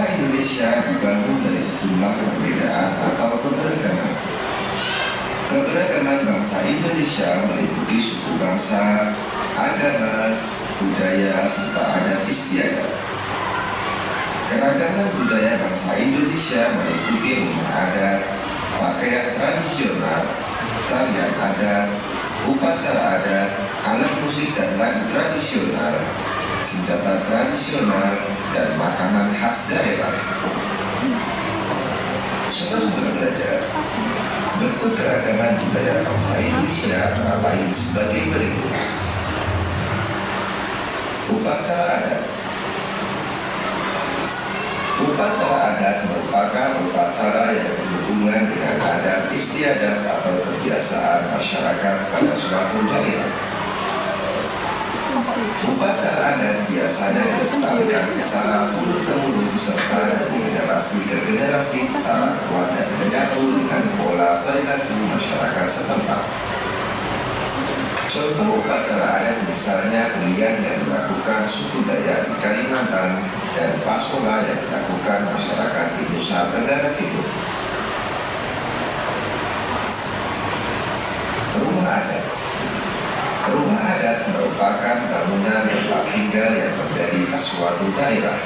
Bangsa Indonesia dibangun dari sejumlah perbedaan atau keberagaman. Keberagaman bangsa Indonesia meliputi suku bangsa, agama, budaya, serta adat istiadat. Keragaman budaya bangsa Indonesia meliputi rumah adat, pakaian tradisional, tarian adat, upacara adat, alat musik dan lagu tradisional, senjata tradisional, dan makanan khas daerah. Saudara-saudara belajar, bentuk keragaman budaya bangsa Indonesia antara lain sebagai berikut. Upacara adat. Upacara adat merupakan upacara yang berhubungan dengan adat istiadat atau kebiasaan masyarakat pada suatu daerah. Upacara adat biasanya dilestarikan secara turun-temurun serta dari generasi ke generasi secara kuat dan menyatu dengan pola perilaku masyarakat setempat. Contoh upacara adat misalnya ulian yang dilakukan suku Dayak di Kalimantan dan Pasola yang dilakukan masyarakat di Nusa Tenggara Timur. Rumah adat. Rumah adat merupakan bangunan tempat tinggal yang menjadi suatu daerah.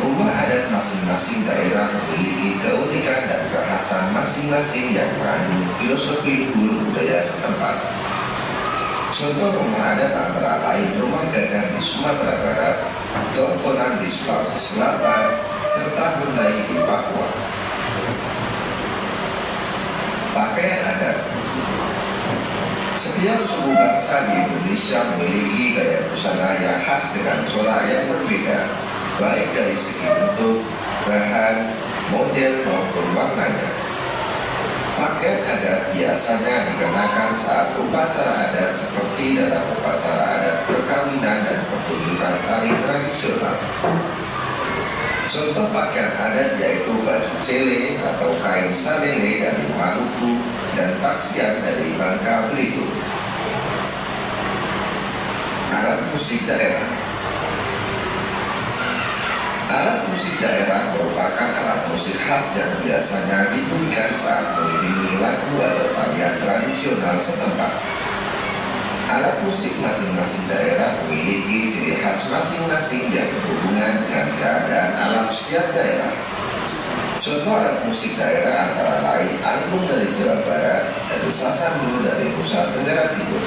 Rumah adat masing-masing daerah memiliki keunikan dan kekhasan masing-masing yang mengandung filosofi luhur budaya setempat. Contoh rumah adat antara lain rumah Gadang di Sumatera Barat, Tongkonan di Sulawesi Selatan, serta Bundai di Papua. Pakaian adat. Setiap suku bangsa di Indonesia memiliki gaya busana yang khas dengan corak yang berbeda, baik dari segi bentuk, bahan, model maupun warnanya. Pakaian adat biasanya dikenakan saat upacara adat seperti dalam upacara adat perkawinan dan pertunjukan tari tradisional. Contoh pakaian adat yaitu baju cele atau kain salele dari Maluku dan paksian dari Bangka Belitung. Alat musik daerah. Alat musik daerah merupakan alat musik khas yang biasanya dibunyikan saat mengiringi lagu atau tarian tradisional setempat. Alat musik masing-masing daerah memiliki ciri khas masing-masing yang berhubungan dengan keadaan alam setiap daerah. Contoh alat musik daerah antara lain angklung dari Jawa Barat dan sasambu dari Nusa Tenggara Timur.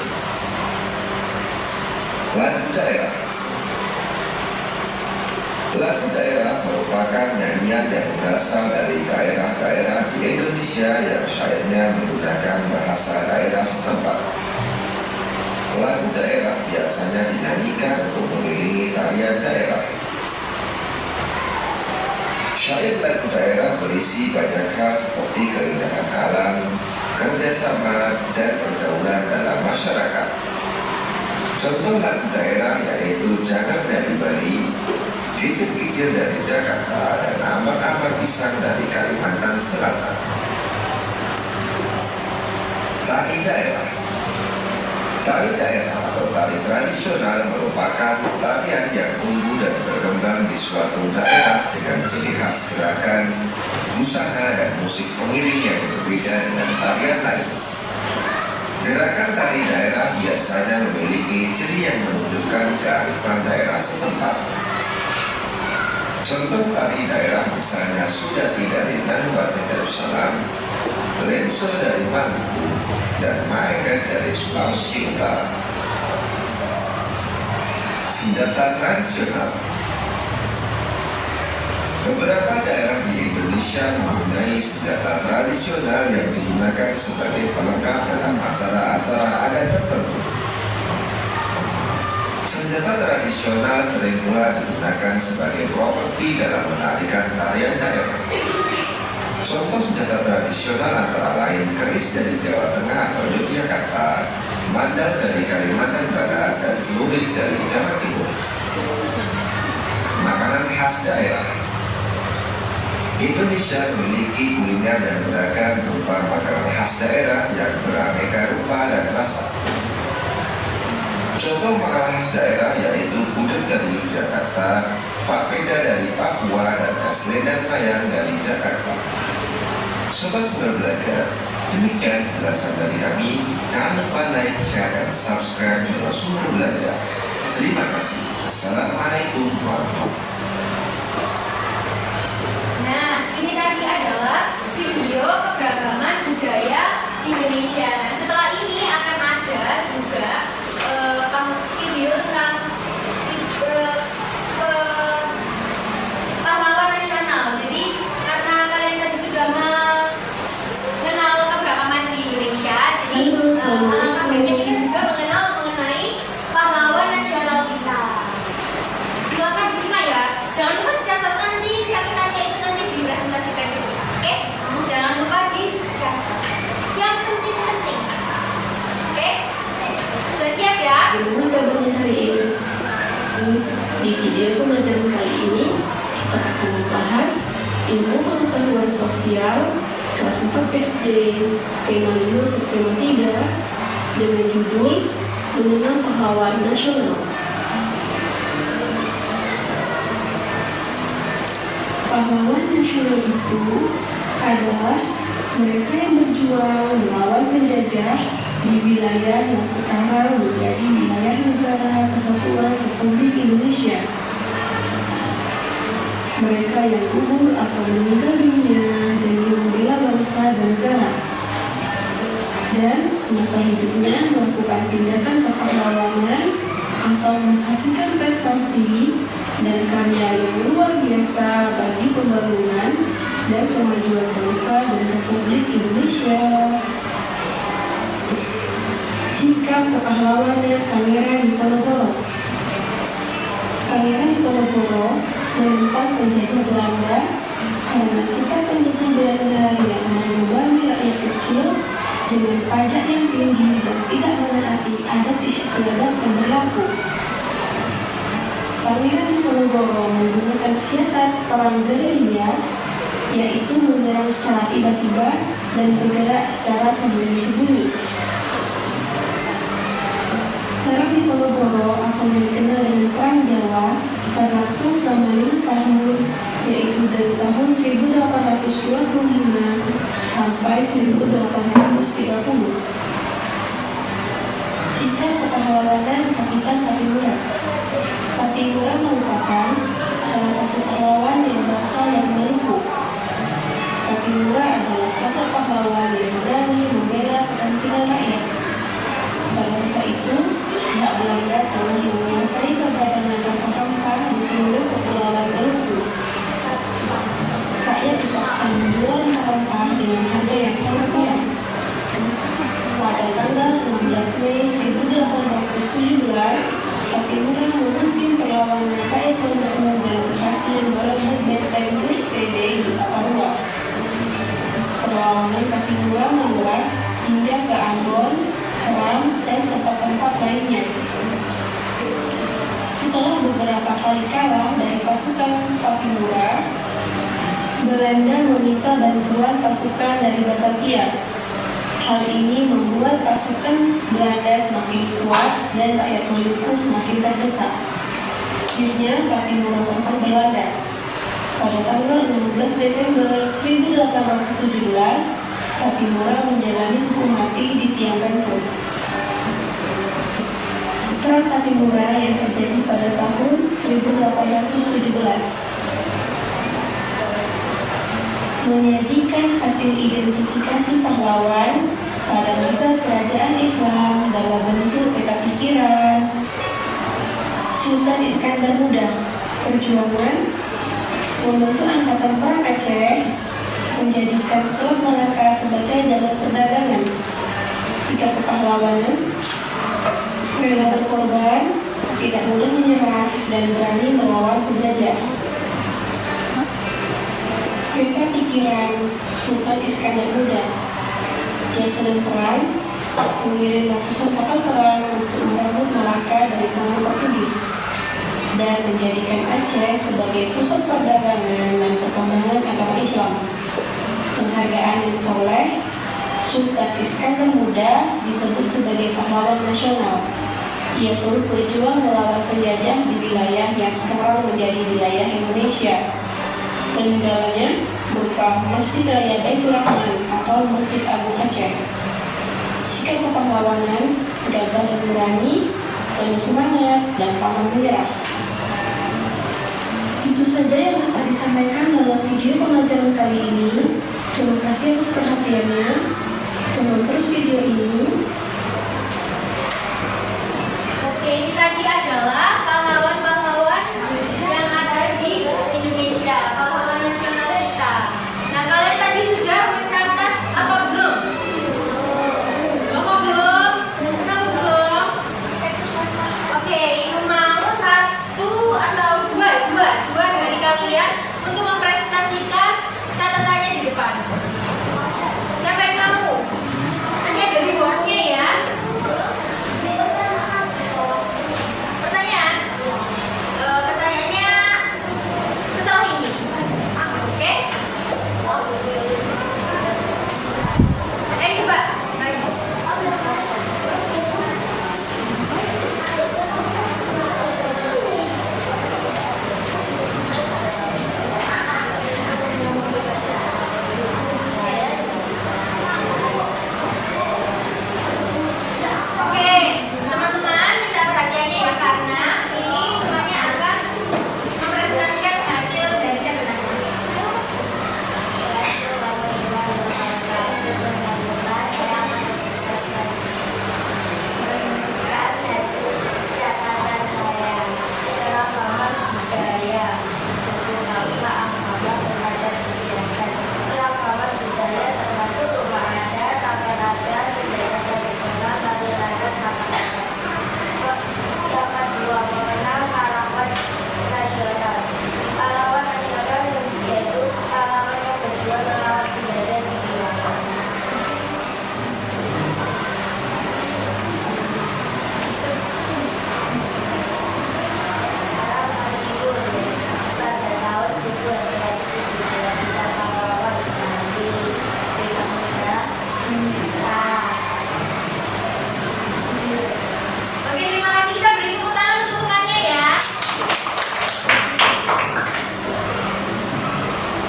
Lagu daerah. Lagu daerah merupakan nyanyian yang berasal dari daerah-daerah di Indonesia yang syairnya menggunakan bahasa daerah setempat. Lagu daerah biasanya dinyanyikan untuk mengiringi tarian daerah. Syair lagu daerah berisi banyak hal seperti keindahan alam, kerjasama, dan pergaulan dalam masyarakat. Contoh lagu daerah yaitu Jangan dari Bali, Kicir-kicir dari Jakarta, dan Amar-amar pisang dari Kalimantan Selatan. Tari daerah. Tari daerah atau tari tradisional merupakan tarian yang tumbuh dan berkembang di suatu daerah dengan ciri khas gerakan, busana, dan musik pengiring yang berbeda dengan tarian lain. Gerakan tari daerah biasanya memiliki ciri yang menunjukkan kearifan daerah setempat. Contoh tari daerah misalnya Sudati dari Nanuwaja Darussalam, Lenso dari Maluku, dan Maeket dari Sulawesi Utara. Senjata tradisional. Beberapa daerah di Indonesia mempunyai senjata tradisional yang digunakan sebagai pelengkap dalam acara-acara adat tertentu. Senjata tradisional sering pula digunakan sebagai properti dalam menarikan tarian daerah. Contoh senjata tradisional antara lain keris dari Jawa Tengah atau Yogyakarta, mandal dari Kalimantan Barat, dan celurit dari Jawa Timur. Makanan khas daerah. Indonesia memiliki kuliner yang beragam berupa makanan khas daerah yang beraneka rupa dan rasa. Contoh makanan khas daerah yaitu gudeg Ucup dari Yogyakarta, Pak Peda dari Papua, dan Asledan Tayang dari Jakarta. Sobat Sumber Belajar, demikian penjelasan dari kami. Jangan lupa like, share, dan subscribe channel Sumber Belajar. Terima kasih. Assalamualaikum warahmatullahi wabarakatuh. Nah, ini tadi adalah video keberagaman budaya Indonesia. Nah, setelah ini akan ada juga video tentang pahlawan nasional. Jadi karena kalian tadi sudah mengenal keberagaman di Indonesia, jadi alangkah baiknya kita juga mengenal mengenai pahlawan nasional kita. Silakan disimak ya. Jangan lupa dicatat nanti catatannya itu nanti dipresentasikan. Oke? Jangan lupa dicatat. Yang penting-penting. Oke? Sudah siap ya? Gimana kabarnya hari ini? Di video pembelajaran kali ini kita akan membahas ilmu pengetahuan sosial kelas 4 SD tema 5 subtema 3 dengan judul mengenal pahlawan nasional. Pahlawan nasional itu adalah mereka yang berjuang melawan penjajah di wilayah yang sekarang menjadi wilayah negara kesatuan Republik Indonesia. Mereka yang gugur atau meninggal dunia demi membela bangsa dan negara, dan semasa hidupnya melakukan tindakan kepahlawanan atau menghasilkan prestasi dan karya yang luar biasa bagi pembangunan dan kemajuan bangsa dan Republik Indonesia. Sikap kepahlawanan Pangeran Diponegoro. Pangeran Diponegoro menentang penjajah Belanda karena sikap penjajah Belanda yang membebani rakyat kecil dengan pajak yang tinggi dan tidak menaati adat istiadat yang berlaku. Pangeran Diponegoro menggunakan siasat perang gerilya, yaitu menyerang secara tiba-tiba dan bergerak secara sembunyi-sembunyi. Perang Diponegoro atau dikenal dengan Perang Jawa berlangsung selama 5 tahun, yaitu dari tahun 1825 sampai 1830. Sikap kepahlawanan Kapitan Pattimura. Pattimura merupakan salah satu pahlawan yang berasal dari Maluku. Pattimura adalah sosok pahlawan yang berani membela kepentingan rakyat. Pada masa itu, pihak Belanda telah menguasai perdagangan rempah-rempah di seluruh kepulauan Maluku. Rakyat dipaksa menjual rempah-rempah dengan harga yang sangat murah. Pada tanggal 16 Mei 1817, Pattimura memimpin perlawanan rakyat Maluku dan berhasil merebut benteng Bristede di Saparua. Perlawanan Pattimura meluas hingga ke Ambon, Seram, dan tempat-tempat lainnya. Setelah beberapa kali kalah dari pasukan Pattimura, Belanda meminta bantuan pasukan dari Batavia. Hal ini membuat pasukan Belanda semakin kuat dan rakyat Maluku semakin terdesak. Akhirnya Pattimura kontak Belanda. Pada tanggal 16 Desember 1817, Pattimura menjalani hukum mati di tiang gantung. Perang Pattimura yang terjadi pada tahun 1817 menyajikan hasil identifikasi pahlawan pada masa kerajaan Islam dalam bentuk peta pikiran. Sultan Iskandar Muda, perjuangan membentuk angkatan perang Aceh, menjadikan Selat Malaka sebagai jalur perdagangan. Sikap kepahlawanan, rela berkorban, tidak mudah menyerah, dan berani melawan penjajah. Peta pikiran Sultan Iskandar Muda. Dia sedang perang, mengirim ratusan kapal perang untuk merebut Malaka dari tangan Portugis dan menjadikan Aceh sebagai pusat perdagangan dan perkembangan agama Islam. Penghargaan yang diperoleh Sultan Iskandar Muda disebut sebagai pahlawan nasional. Ia turut berjuang melawan penjajah di wilayah yang sekarang menjadi wilayah Indonesia. Peninggalannya berupa Masjid Raya Baitur Rahman atau Masjid Agung Aceh. Sikap kepahlawanan, gagah dan berani, penuh semangat, dan pantang menyerah. Itu saja yang dapat disampaikan dalam video pengajaran kali ini. Terima kasih atas perhatiannya. Tonton terus video ini. Oke, ini tadi adalah pahlawan-pahlawan yang ada di Indonesia, pahlawan nasional kita. Nah, kalian tadi sudah mencatat apa belum? Belum? Kenapa belum? Oke, Ibu mau satu atau dua dari kalian untuk mempresentasikan catatannya di depan. Siapa yang mau? Nanti ada rewardnya ya. Pertanyaannya setelah ini. Oke? Ayo coba. Oke, teman-teman minta perhatiannya ya, karena ini semuanya akan mempresentasikan hasil dari catatan. Oke, terima kasih. Kita beri tepuk tangan untuk temannya ya.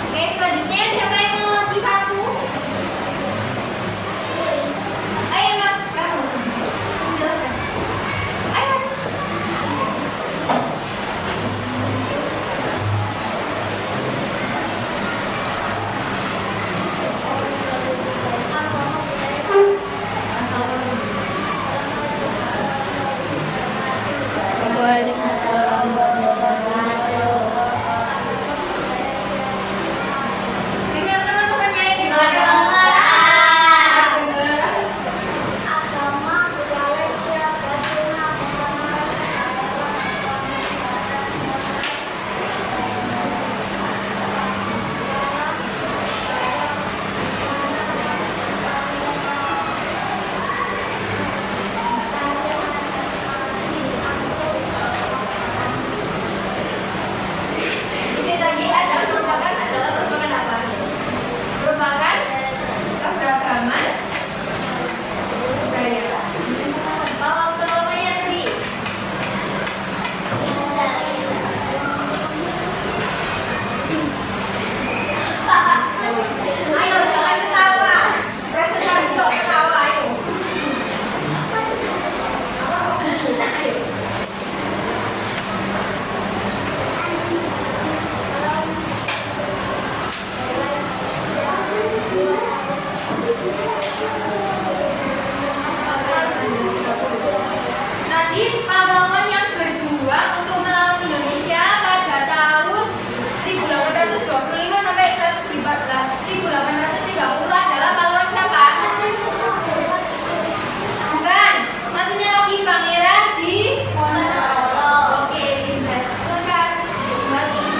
Oke, selanjutnya siapa yang mau lagi satu? Ayo Mas, kamu. Ayo Mas. Dengar teman-temannya yang di belakang. Ini tadi merupakan apa? Merupakan keberagaman budaya. Mau namanya tadi? Ayo jangan ketawa. Presentasi kok ketawa, ayo. Tadi pahlawan yang berjuang untuk melawan Indonesia pada tahun 1825 sampai 1830 adalah pahlawan siapa? Bukan. Satunya lagi Pangeran di Wonosobo. Oke, silakan. Kembali.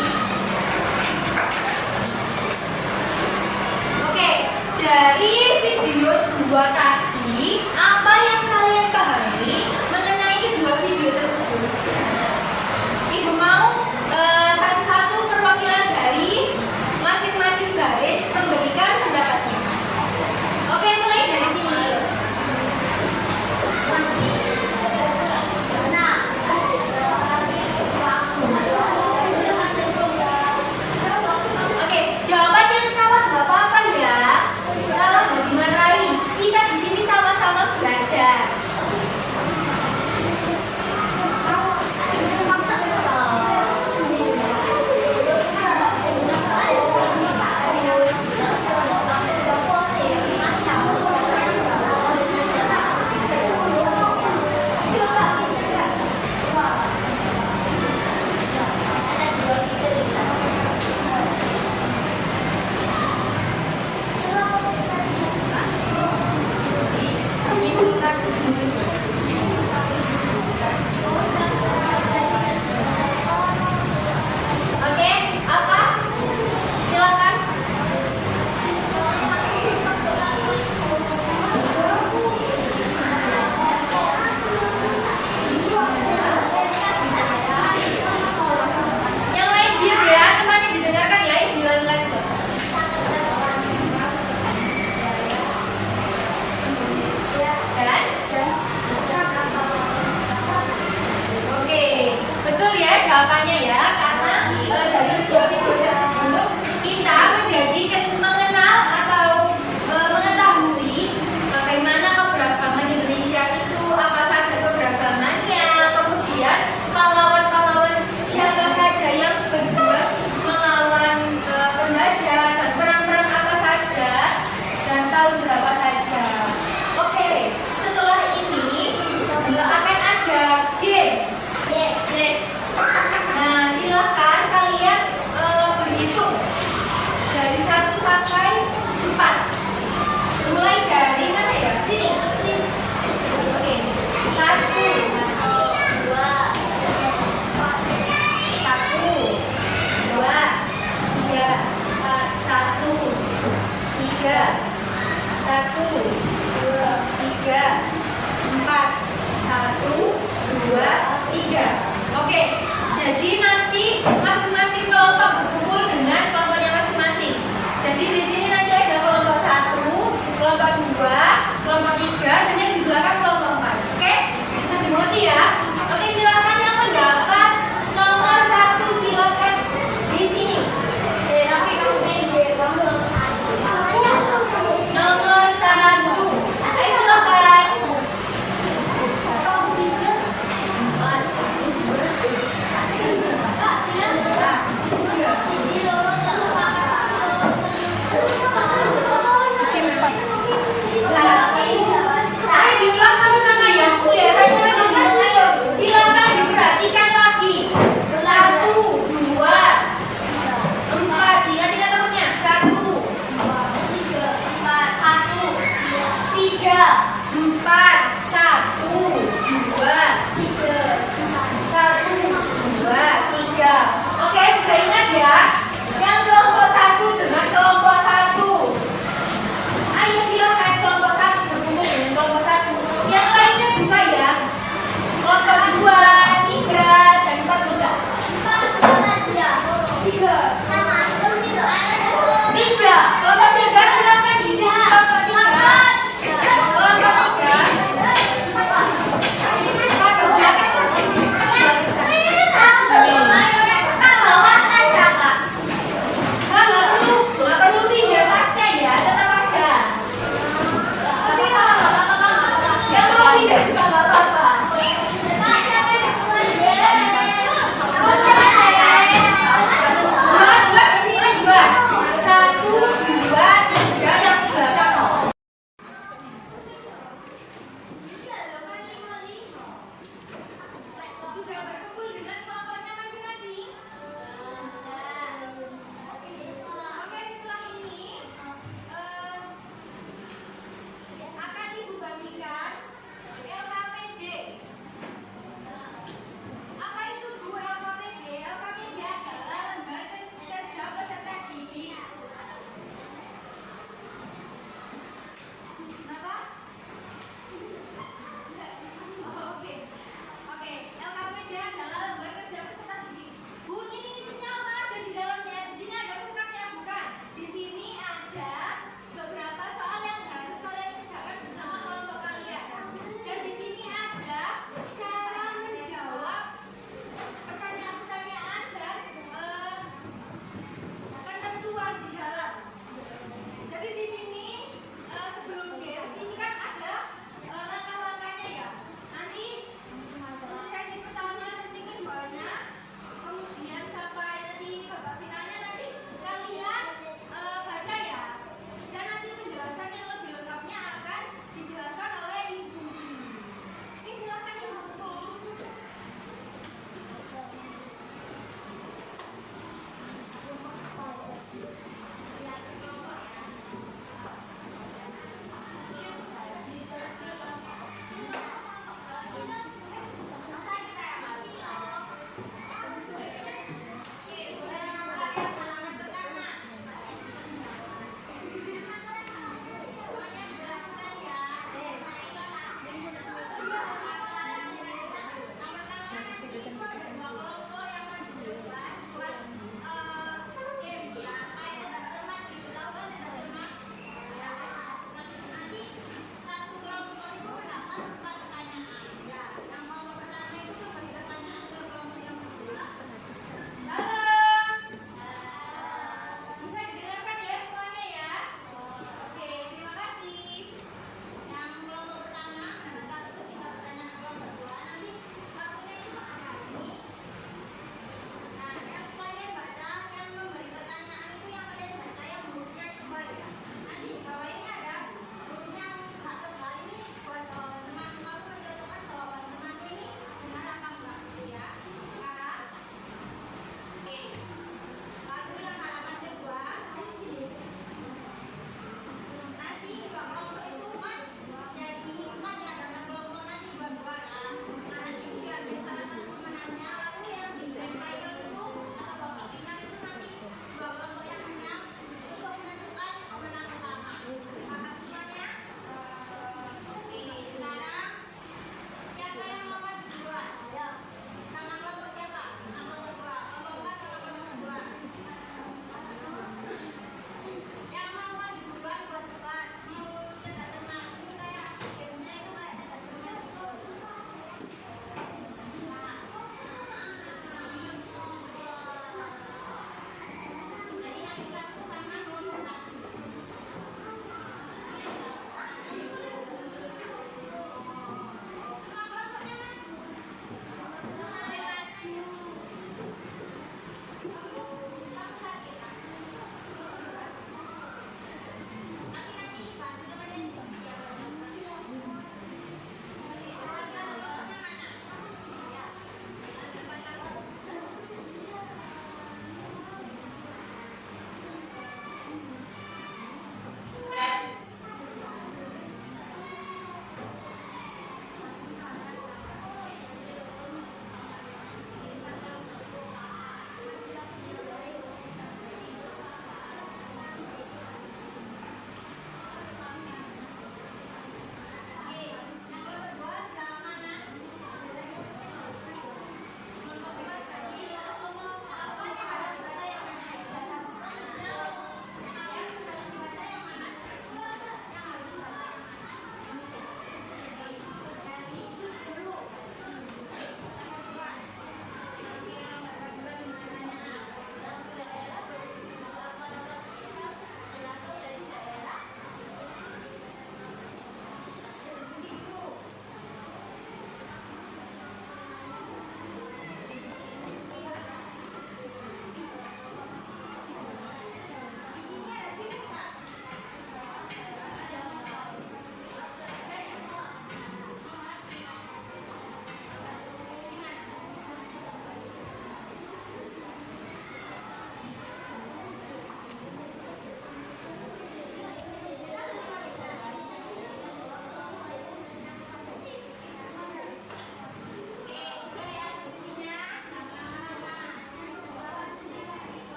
Oke, dari video 2 tadi, apa yang kalian pahami mengenai kedua video tersebut? Ibu mau satu-satu perwakilan dari masing-masing baris memberikan pendapatnya. Oke, mulai dari sini. 3. 1, 2, 3, 4. 1, 2, 3. Oke, jadi nanti masing-masing kelompok berkumpul dengan kelompoknya masing-masing. Jadi di sini nanti ada kelompok 1, kelompok 2, kelompok 3, dan yang di belakang kelompok 4. Oke, bisa dimengerti ya? Oke, silakan yang mendapat nomor 1, silakan di sini. Nomor 1. Ayo silakan.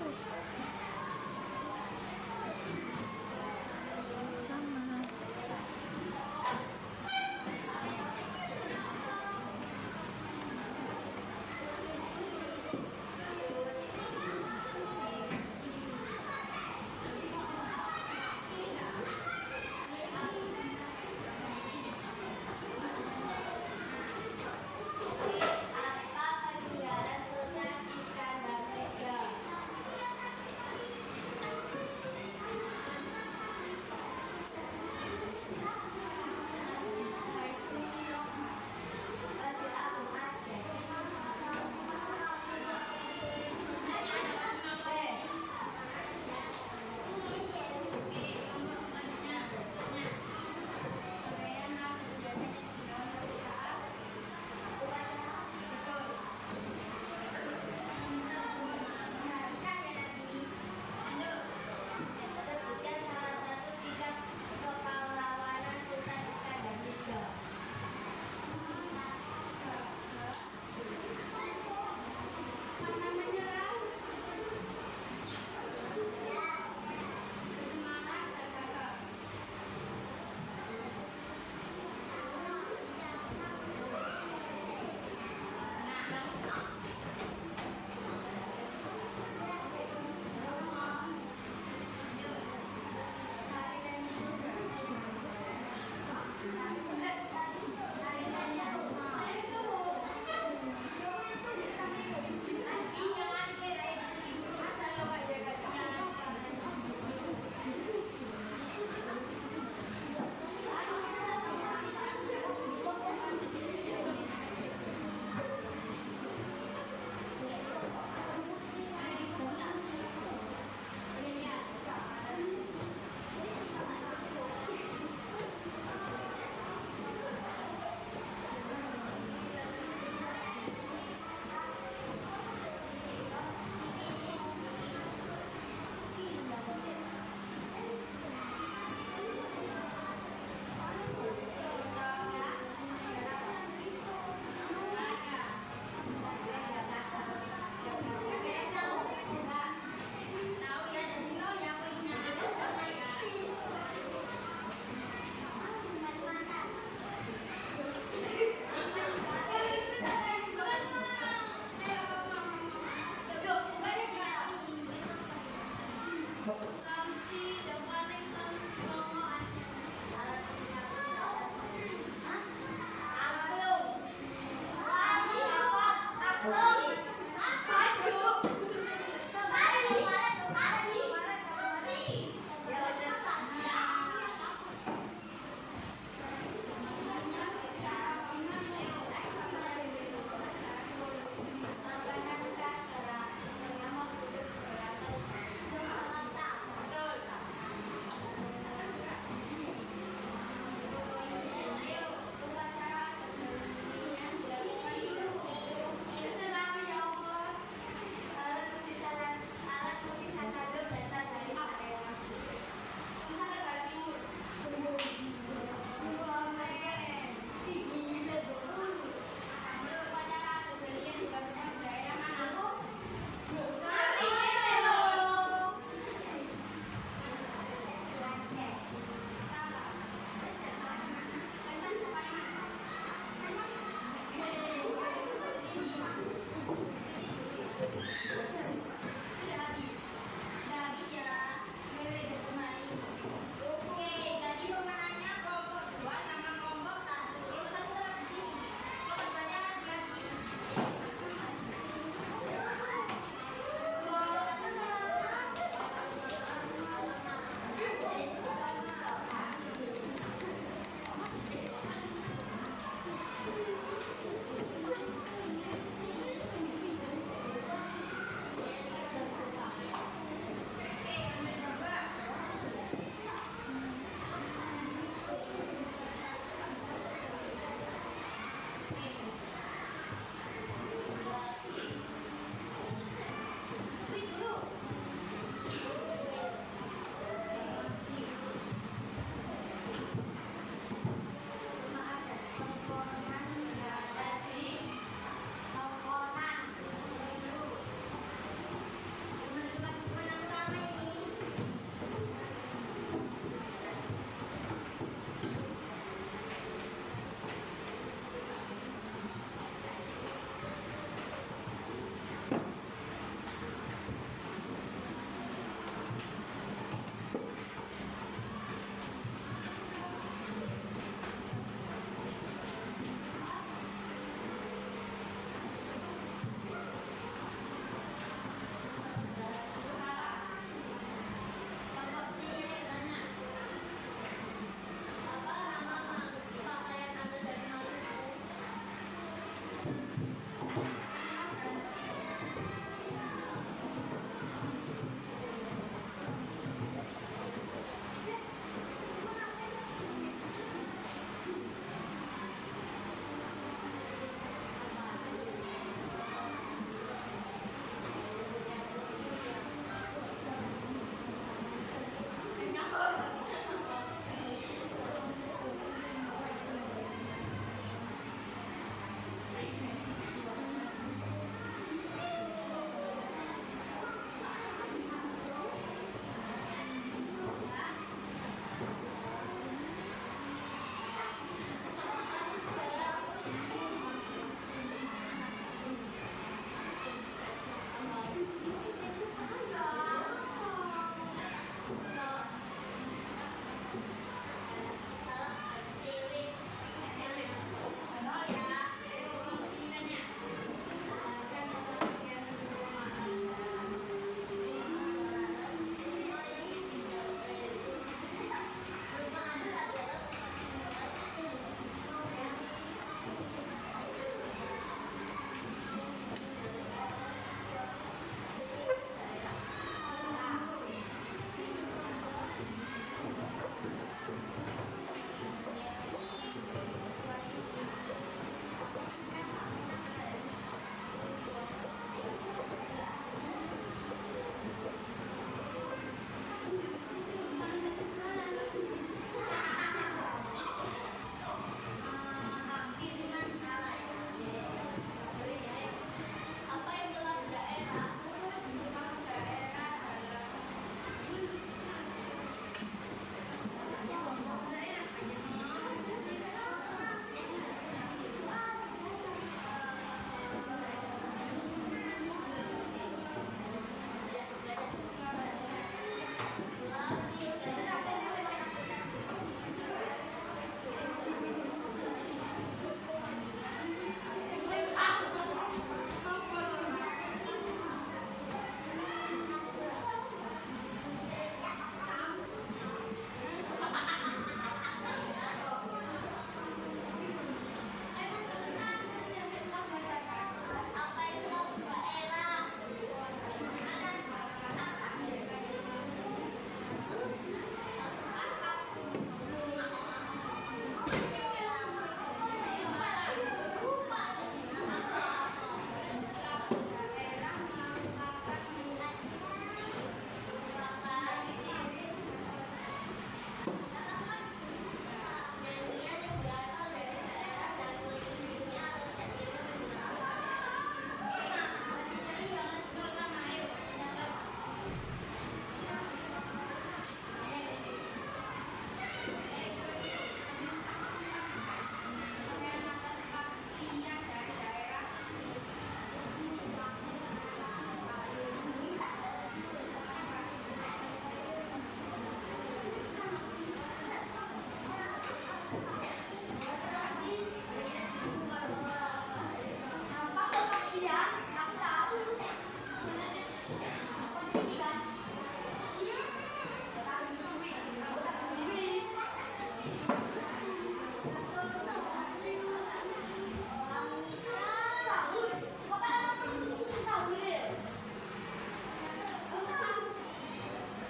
Sama. Apa peninggalan Sultan Iskandar Muda?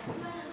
Nah,